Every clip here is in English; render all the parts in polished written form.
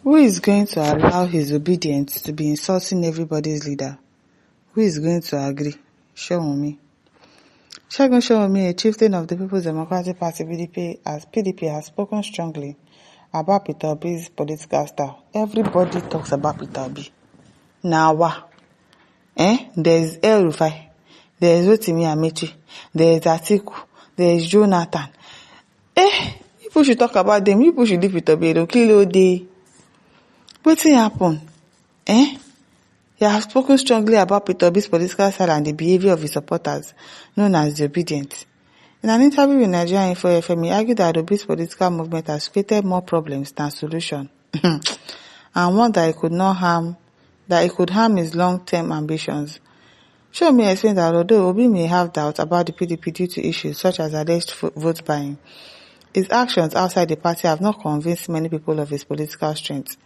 Who is going to allow his obedience to be insulting everybody's leader? Who is going to agree? Sowunmi. Sowunmi, a chieftain of the People's Democratic Party PDP, has spoken strongly about Peter Obi's political style. Everybody talks about Peter Obi. Now, there is El Rufai, there is Rotimi Amechi, there is Atiku, there is Jonathan. People should talk about them. People should leave Peter Obi. They'll kill all day. Wetin happen? He has spoken strongly about Peter Obi's political style and the behavior of his supporters, known as the obedient. In an interview with Nigerian Info FM, he argued that Obi's political movement has created more problems than solutions, and one that it could harm his long-term ambitions. Sowunmi explained that although Obi may have doubts about the PDP due to issues such as alleged vote buying, his actions outside the party have not convinced many people of his political strength.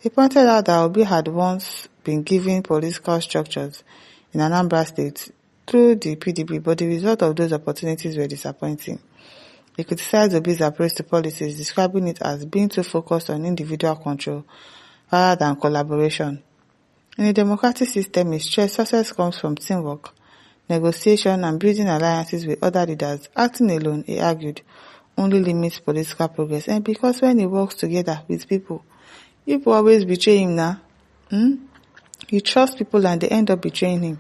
He pointed out that Obi had once been given political structures in Anambra State through the PDP, but the result of those opportunities were disappointing. He criticized Obi's approach to politics, describing it as being too focused on individual control rather than collaboration. In a democratic system, he stressed success comes from teamwork, negotiation, and building alliances with other leaders. Acting alone, he argued, only limits political progress, and because when he works together with people always betray him now. He trusts people and they end up betraying him.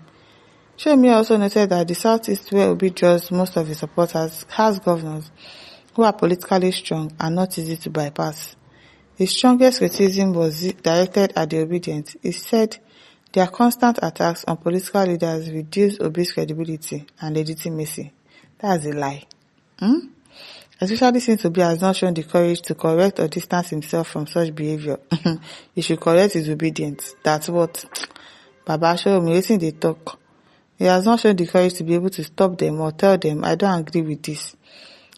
Sowunmi also noted that the Southeast, where Obi draws most of his supporters, has governors who are politically strong and not easy to bypass. His strongest criticism was directed at the obedient. He said their constant attacks on political leaders reduce Obi's credibility and legitimacy. That's a lie. Especially since Obi has not shown the courage to correct or distance himself from such behavior. He should correct his obedience. That's what Baba Sowunmi wetin dey talk. He has not shown the courage to be able to stop them or tell them, I don't agree with this.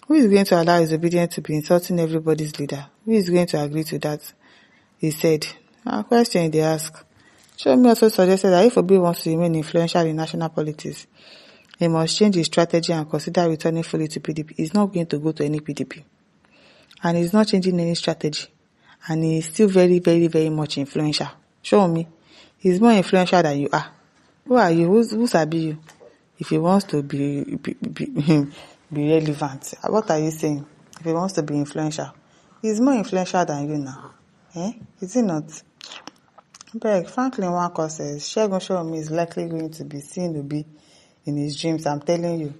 Who is going to allow his obedience to be insulting everybody's leader? Who is going to agree to that? He said. A question they ask. Sowunmi also suggested that if Obi wants to remain influential in national politics, he must change his strategy and consider returning fully to PDP. He's not going to go to any PDP. And he's not changing any strategy. And he is still very, very, very much influential. Sowunmi, he's more influential than you are. Who are you? Who sabi you? If he wants to be relevant. What are you saying? If he wants to be influential. He's more influential than you now. Is he not? But Franklin Wanko says, Sowunmi is likely going to be seeing Obi in his dreams. I'm telling you.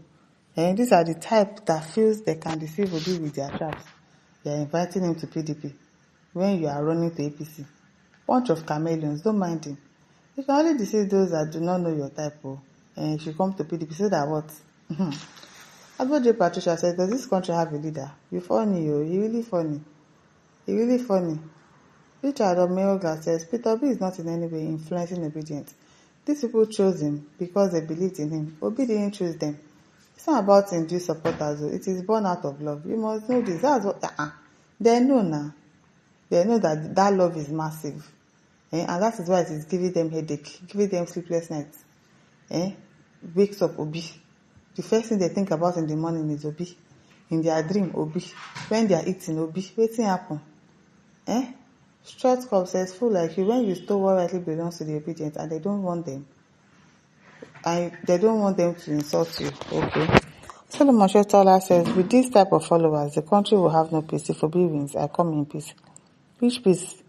And these are the type that feels they can deceive Obi with their traps. They are inviting him to PDP when you are running to APC. Bunch of chameleons, don't mind him. You can only deceive those that do not know your type, and if you come to PDP, say that what? J. Patricia said, does this country have a leader? You funny, you really funny. You really funny. Richard Omeoga says, Peter Obi is not in any way influencing obedience. These people chose him because they believed in him. Obi didn't choose them. It's not about induced supporters. It is born out of love. You must know this. That's what they know now. They know that love is massive. And that is why it is giving them headache, giving them sleepless nights. Wakes up Obi. The first thing they think about in the morning is Obi. In their dream, Obi. When they are eating, Obi. Wetin happen? Strut Cup says, fool like you, when you stole what rightly belongs to the obedient and they don't want them to insult you. Okay. Solomon Shotola says, with this type of followers, the country will have no peace. If Obi wins, I come in peace. Which peace?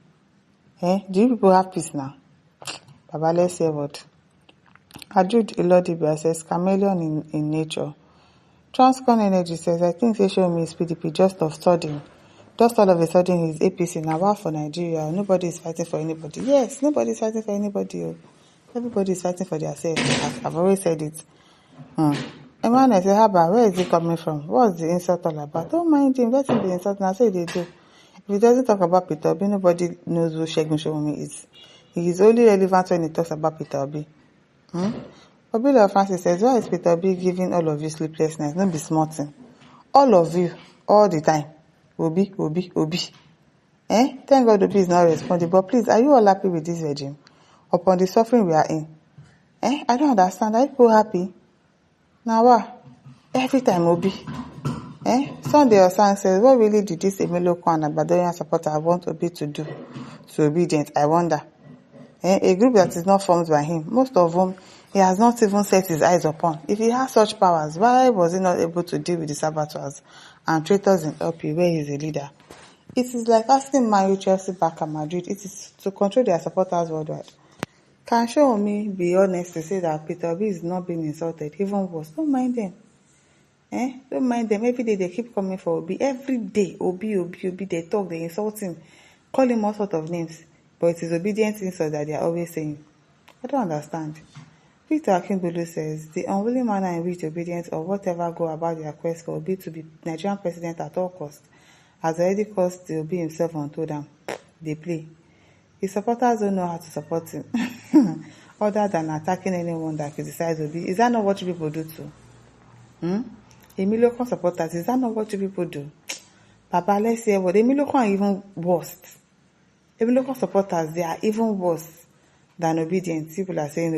Do you people have peace now? Baba, let's hear what. Ajud Ilodibia says, chameleon in nature. Transcon Energy says, I think Sowunmi is PDP just all of a sudden he's APC. Now what for Nigeria? Nobody is fighting for anybody. Yes, nobody is fighting for anybody. Everybody is fighting for themselves. I've always said it. Emmanuel said, Haba, where is he coming from? What's the insult all about? Don't mind him, let him be insulting. I say they do. If he doesn't talk about Peter Obi, nobody knows who Sowunmi is. He is only relevant when he talks about Peter Obi. Obila Francis says, why is Peter Obi giving all of you sleepless nights? Don't be smarting. All of you, all the time. Obi. Thank God Obi is not responding. But please, are you all happy with this regime? Upon the suffering we are in? I don't understand. Are you people happy? Now what? Every time Obi. Sunday Osan says, what really did this Emiloko and Abadoyan supporter want Obi to do to Obedient? I wonder. A group that is not formed by him, most of whom he has not even set his eyes upon. If he has such powers, why was he not able to deal with the saboteurs and traitors in LP where he is a leader? It is like asking Man U, Chelsea, Barca, Madrid. It is to control their supporters worldwide. Can Sowunmi be honest to say that Peter Obi is not being insulted? Even worse, don't mind them. Don't mind them. Every day they keep coming for Obi. Every day, Obi, Obi, Obi, they talk, they insult him, call him all sort of names. But it is obedient insult that they are always saying. I don't understand. Victor Akingbolu says, the unwilling manner in which obedience or whatever go about their quest for Obi to be Nigerian president at all costs has already caused the Obi himself unto them. They play. His supporters don't know how to support him, other than attacking anyone that criticizes Obi. Is that not what you people do too? Emiloko supporters, is that not what you people do? Papa, let's hear what Emiloko are even worse. Emiloko supporters, they are even worse than Obedient. People are saying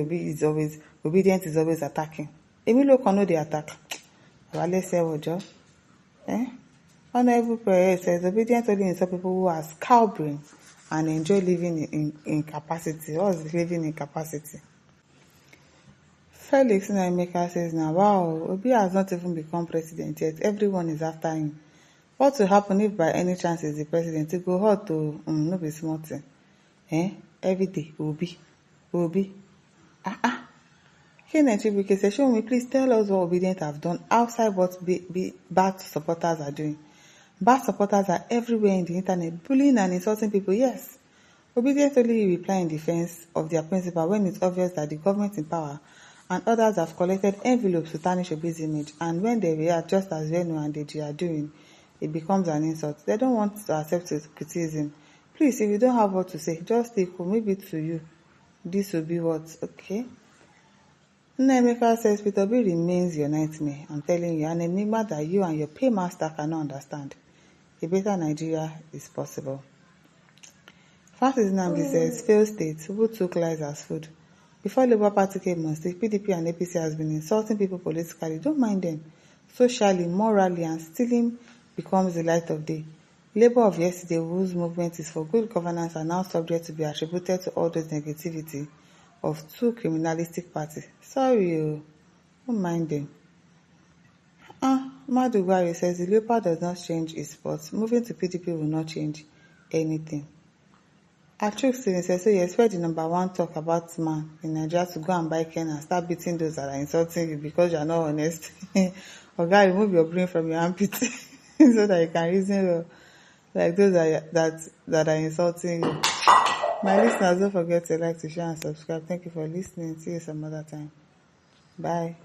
Obedient is always attacking. Emiloko know they attack. Papa, let's hear what Joe. Honorable Prayer says, Obedient only insult people who are cow brain and enjoy living in capacity. What is living in capacity? Felix Naimeka says, now, wow, Obi has not even become president yet. Everyone is after him. What will happen if by any chance he's the president? It go hard to no be small thing. Every day, Obi. Kenneth Chibike says, show me, please tell us what Obedient have done outside what bad supporters are doing. Bad supporters are everywhere in the internet, bullying and insulting people, yes. Obedient only reply in defense of their principle when it's obvious that the government in power and others have collected envelopes to tarnish Obi's image, and when they react just as Venu and Deji are doing, it becomes an insult. They don't want to accept criticism. Please, if you don't have what to say, just stay cool. Maybe to you, this will be what, okay? Nnaemeka says, Peter Obi remains your nightmare. I'm telling you, an enigma that you and your paymaster cannot understand. A better Nigeria is possible. Francis Nnamdi says, failed states, who took lies as food? Before Labour Party came on stage, PDP and APC has been insulting people politically. Don't mind them. Socially, morally, and stealing becomes the light of day. Labour of yesterday, whose movement is for good governance, are now subject to be attributed to all those negativity of two criminalistic parties. Sorry, don't mind them. Madugwari says the Labour does not change its spot. Moving to PDP will not change anything. Atruk says, so you expect the number one talk about man in Nigeria to go and buy Ken and start beating those that are insulting you because you are not honest. Okay, remove your brain from your armpit so that you can reason well, like those that are insulting you. My listeners, don't forget to like, to share and subscribe. Thank you for listening. See you some other time. Bye.